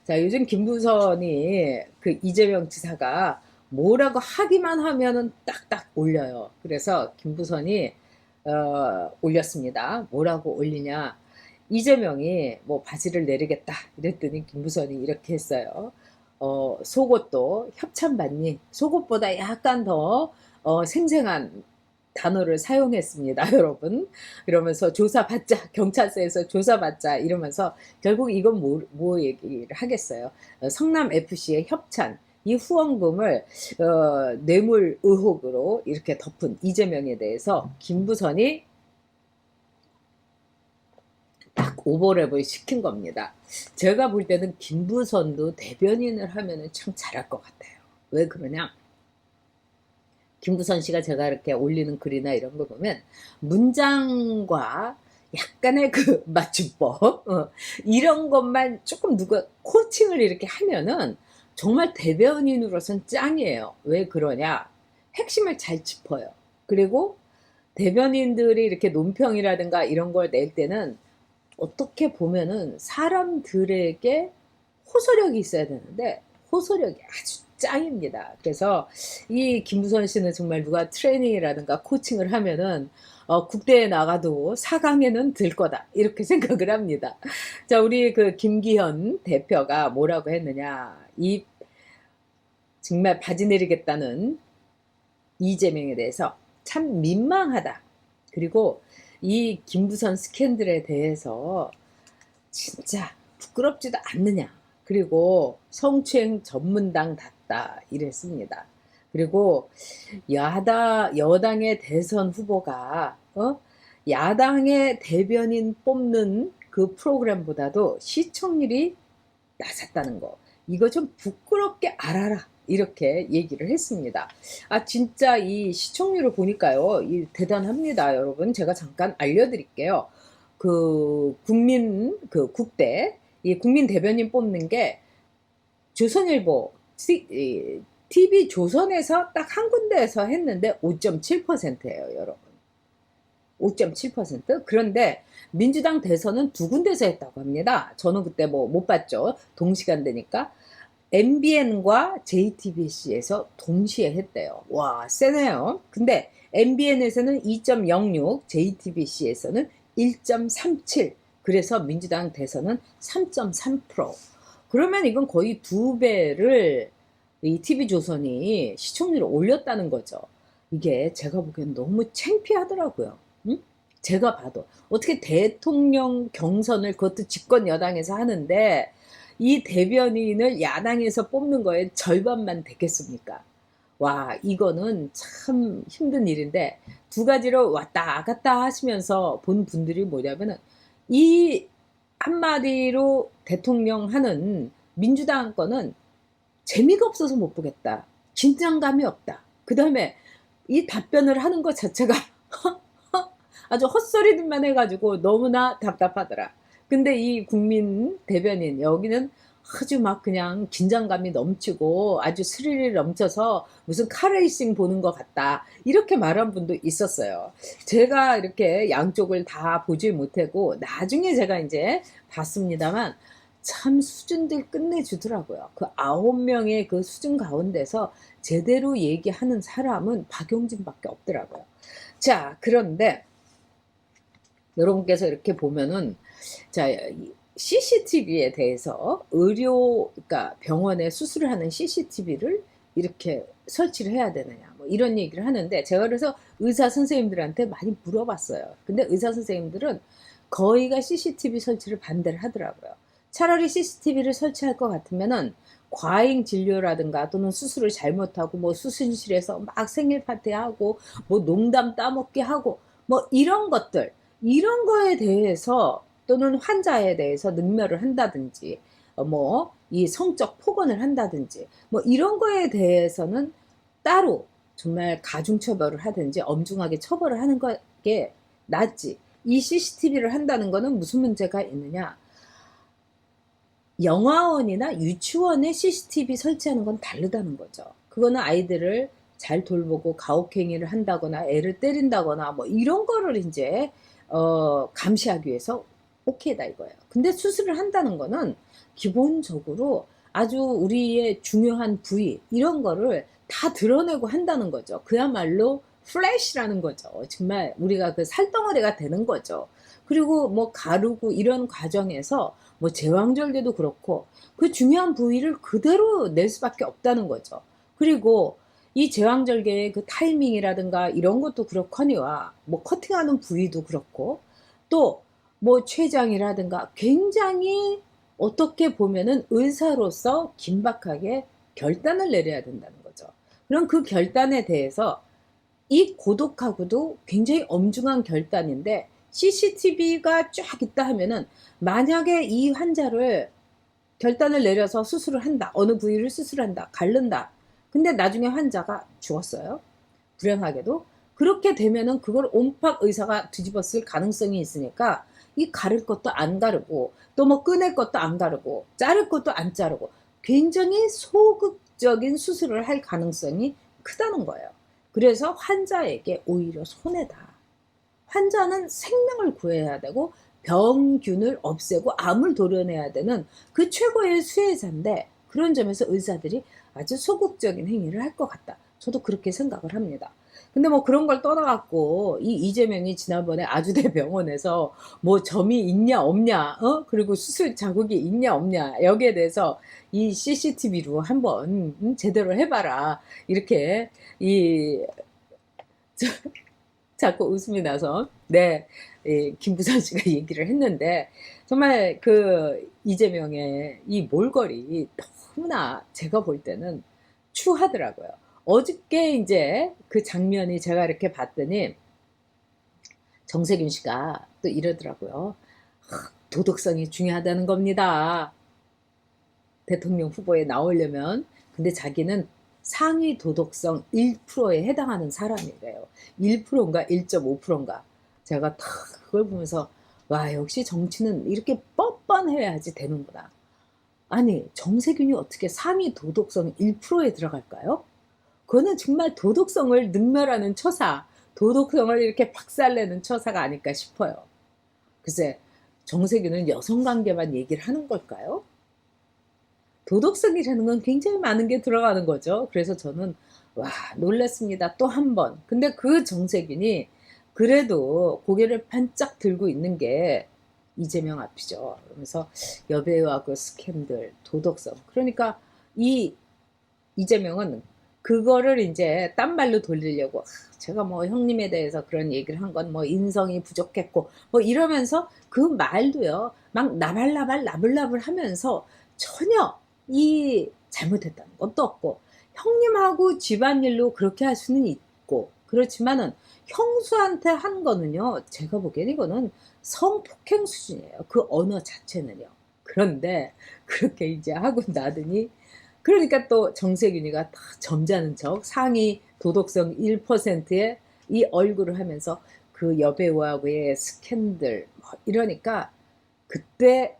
자, 요즘 김부선이 그 이재명 지사가 뭐라고 하기만 하면은 딱딱 올려요. 그래서 김부선이 올렸습니다. 뭐라고 올리냐? 이재명이 뭐 바지를 내리겠다 이랬더니 김부선이 이렇게 했어요. 속옷도 협찬받니? 속옷보다 약간 더 생생한 단어를 사용했습니다, 여러분. 이러면서 조사받자, 경찰서에서 조사받자 이러면서 결국 이건 뭐 얘기를 하겠어요. 성남 FC의 협찬, 이 후원금을 뇌물 의혹으로 이렇게 덮은 이재명에 대해서 김부선이 딱 오버랩을 시킨 겁니다. 제가 볼 때는 김부선도 대변인을 하면은 참 잘할 것 같아요. 왜 그러냐? 김부선 씨가 제가 이렇게 올리는 글이나 이런 거 보면 문장과 약간의 그 맞춤법 이런 것만 조금 누가 코칭을 이렇게 하면은 정말 대변인으로선 짱이에요. 왜 그러냐? 핵심을 잘 짚어요. 그리고 대변인들이 이렇게 논평이라든가 이런 걸 낼 때는 어떻게 보면은 사람들에게 호소력이 있어야 되는데 호소력이 아주 짱입니다. 그래서 이 김부선 씨는 정말 누가 트레이닝이라든가 코칭을 하면은 국대에 나가도 4강에는 들 거다 이렇게 생각을 합니다. 자, 우리 그 김기현 대표가 뭐라고 했느냐? 이 정말 바지 내리겠다는 이재명에 대해서 참 민망하다. 그리고 이 김부선 스캔들에 대해서 진짜 부끄럽지도 않느냐. 그리고 성추행 전문당답다 이랬습니다. 그리고 여당의 대선 후보가 야당의 대변인 뽑는 그 프로그램보다도 시청률이 낮았다는 거. 이거 좀 부끄럽게 알아라. 이렇게 얘기를 했습니다. 아, 진짜 이 시청률을 보니까요. 이 대단합니다, 여러분. 제가 잠깐 알려드릴게요. 그 국대, 이 국민 대변인 뽑는 게 조선일보, TV 조선에서 딱 한 군데에서 했는데 5.7%예요, 여러분. 5.7%? 그런데 민주당 대선은 두 군데서 했다고 합니다. 저는 그때 뭐 못 봤죠. 동시간대니까. MBN과 JTBC에서 동시에 했대요. 와, 세네요. 근데 MBN에서는 2.06, JTBC에서는 1.37. 그래서 민주당 대선은 3.3%. 그러면 이건 거의 두 배를 이 TV조선이 시청률을 올렸다는 거죠. 이게 제가 보기엔 너무 창피하더라고요. 응? 제가 봐도. 어떻게 대통령 경선을 그것도 집권 여당에서 하는데 이 대변인을 야당에서 뽑는 거에 절반만 됐겠습니까? 와, 이거는 참 힘든 일인데 두 가지로 왔다 갔다 하시면서 본 분들이 뭐냐면은 이 한마디로 대통령 하는 민주당 거는 재미가 없어서 못 보겠다. 긴장감이 없다. 그 다음에 이 답변을 하는 것 자체가 아주 헛소리들만 해가지고 너무나 답답하더라. 근데 이 국민 대변인 여기는 아주 막 그냥 긴장감이 넘치고 아주 스릴이 넘쳐서 무슨 카레이싱 보는 것 같다. 이렇게 말한 분도 있었어요. 제가 이렇게 양쪽을 다 보지 못하고 나중에 제가 이제 봤습니다만 참 수준들 끝내주더라고요. 그 9명의 그 수준 가운데서 제대로 얘기하는 사람은 박용진밖에 없더라고요. 자, 그런데 여러분께서 이렇게 보면은 자, CCTV에 대해서 그러니까 병원에 수술을 하는 CCTV를 이렇게 설치를 해야 되느냐 뭐 이런 얘기를 하는데 제가 그래서 의사 선생님들한테 많이 물어봤어요. 근데 의사 선생님들은 거의가 CCTV 설치를 반대를 하더라고요. 차라리 CCTV를 설치할 것 같으면은 과잉 진료라든가 또는 수술을 잘못하고 뭐 수술실에서 막 생일 파티하고 뭐 농담 따먹기 하고 뭐 이런 거에 대해서 또는 환자에 대해서 능멸을 한다든지 뭐 이 성적 폭언을 한다든지 뭐 이런 거에 대해서는 따로 정말 가중처벌을 하든지 엄중하게 처벌을 하는 게 낫지. 이 CCTV를 한다는 거는 무슨 문제가 있느냐? 영화원이나 유치원에 CCTV 설치하는 건 다르다는 거죠. 그거는 아이들을 잘 돌보고 가혹행위를 한다거나 애를 때린다거나 뭐 이런 거를 이제 감시하기 위해서 오케이다 이거예요. 근데 수술을 한다는 거는 기본적으로 아주 우리의 중요한 부위 이런 거를 다 드러내고 한다는 거죠. 그야말로 플래시라는 거죠. 정말 우리가 그 살덩어리가 되는 거죠. 그리고 뭐 가르고 이런 과정에서 뭐 제왕절개도 그렇고 그 중요한 부위를 그대로 낼 수밖에 없다는 거죠. 그리고 이 제왕절개의 그 타이밍이라든가 이런 것도 그렇거니와 뭐 커팅하는 부위도 그렇고 또 뭐 췌장이라든가 굉장히 어떻게 보면은 의사로서 긴박하게 결단을 내려야 된다는 거죠. 그럼 그 결단에 대해서 이 고독하고도 굉장히 엄중한 결단인데 CCTV가 쫙 있다 하면은 만약에 이 환자를 결단을 내려서 수술을 한다. 어느 부위를 수술한다. 가른다. 근데 나중에 환자가 죽었어요. 불행하게도. 그렇게 되면은 그걸 온팍 의사가 뒤집었을 가능성이 있으니까 이 가를 것도 안 가르고 또 뭐 꺼낼 것도 안 가르고 자를 것도 안 자르고 굉장히 소극적인 수술을 할 가능성이 크다는 거예요. 그래서 환자에게 오히려 손해다. 환자는 생명을 구해야 되고 병균을 없애고 암을 도려내야 되는 그 최고의 수혜자인데 그런 점에서 의사들이 아주 소극적인 행위를 할 것 같다. 저도 그렇게 생각을 합니다. 근데 뭐 그런 걸 떠나갖고 이 이재명이 지난번에 아주대 병원에서 뭐 점이 있냐 없냐, 그리고 수술 자국이 있냐 없냐 여기에 대해서 이 CCTV로 한번 제대로 해봐라 이렇게 이 자꾸 웃음이 나서 네, 김부선 씨가 얘기를 했는데 정말 그 이재명의 이 몰골이 너무나 제가 볼 때는 추하더라고요. 어저께 이제 그 장면이 제가 이렇게 봤더니 정세균 씨가 또 이러더라고요. 도덕성이 중요하다는 겁니다. 대통령 후보에 나오려면. 근데 자기는 상위 도덕성 1%에 해당하는 사람이래요. 1%인가 1.5%인가. 제가 다 그걸 보면서 와 역시 정치는 이렇게 뻔뻔해야지 되는구나. 아니 정세균이 어떻게 상위 도덕성 1%에 들어갈까요? 그거는 정말 도덕성을 능멸하는 처사, 도덕성을 이렇게 박살내는 처사가 아닐까 싶어요. 글쎄 정세균은 여성관계만 얘기를 하는 걸까요? 도덕성이라는 건 굉장히 많은 게 들어가는 거죠. 그래서 저는 와 놀랐습니다. 또 한 번. 근데 그 정세균이 그래도 고개를 반짝 들고 있는 게 이재명 앞이죠. 그러면서 여배우하고 스캔들, 도덕성. 그러니까 이 이재명은 그거를 이제 딴 말로 돌리려고 제가 뭐 형님에 대해서 그런 얘기를 한 건 뭐 인성이 부족했고 뭐 이러면서 그 말도요 막 나발나발 나불나불 하면서 전혀 이 잘못했다는 것도 없고 형님하고 집안일로 그렇게 할 수는 있고 그렇지만은 형수한테 한 거는요 제가 보기엔 이거는 성폭행 수준이에요. 그 언어 자체는요. 그런데 그렇게 이제 하고 나더니 그러니까 또 정세균이가 다 점잖은 척 상위 도덕성 1%의 이 얼굴을 하면서 그 여배우하고의 스캔들 뭐 이러니까 그때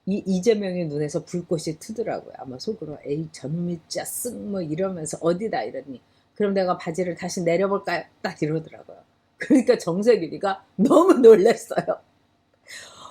이 이재명의 눈에서 불꽃이 트더라고요. 아마 속으로 에이 저놈이 짜쓱 뭐 이러면서 어디다 이러니 그럼 내가 바지를 다시 내려볼까요? 딱 이러더라고요. 그러니까 정세균이가 너무 놀랐어요.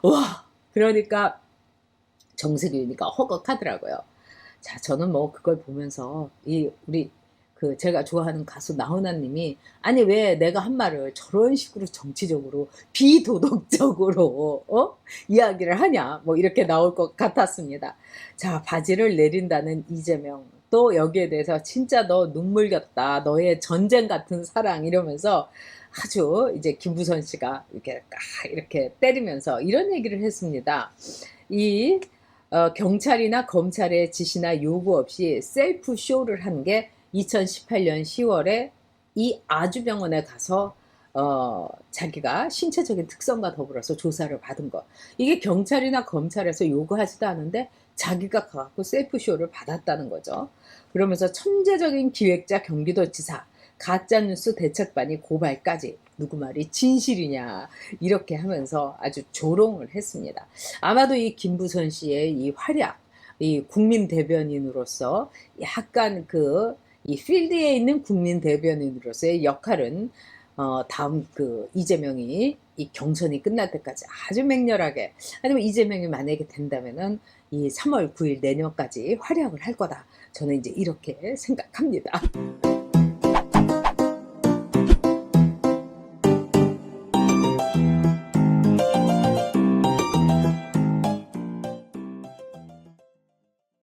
와 그러니까 정세균이가 허걱하더라고요. 자, 저는 뭐 그걸 보면서 이 우리 그 제가 좋아하는 가수 나훈아님이 아니 왜 내가 한 말을 저런 식으로 정치적으로 비도덕적으로 이야기를 하냐 뭐 이렇게 나올 것 같았습니다. 자 바지를 내린다는 이재명 또 여기에 대해서 진짜 너 눈물겼다 너의 전쟁 같은 사랑 이러면서 아주 이제 김부선 씨가 이렇게 이렇게 때리면서 이런 얘기를 했습니다. 이 경찰이나 검찰의 지시나 요구 없이 셀프 쇼를 한 게 2018년 10월에 이 아주병원에 가서 자기가 신체적인 특성과 더불어서 조사를 받은 거. 이게 경찰이나 검찰에서 요구하지도 않은데 자기가 가갖고 셀프 쇼를 받았다는 거죠. 그러면서 천재적인 기획자 경기도지사, 가짜뉴스 대책반이 고발까지 누구 말이 진실이냐 이렇게 하면서 아주 조롱을 했습니다. 아마도 이 김부선 씨의 이 활약, 이 국민 대변인으로서 약간 그 이 필드에 있는 국민 대변인으로서의 역할은 다음 그 이재명이 이 경선이 끝날 때까지 아주 맹렬하게, 아니면 이재명이 만약에 된다면은 이 3월 9일 내년까지 활약을 할 거다. 저는 이제 이렇게 생각합니다.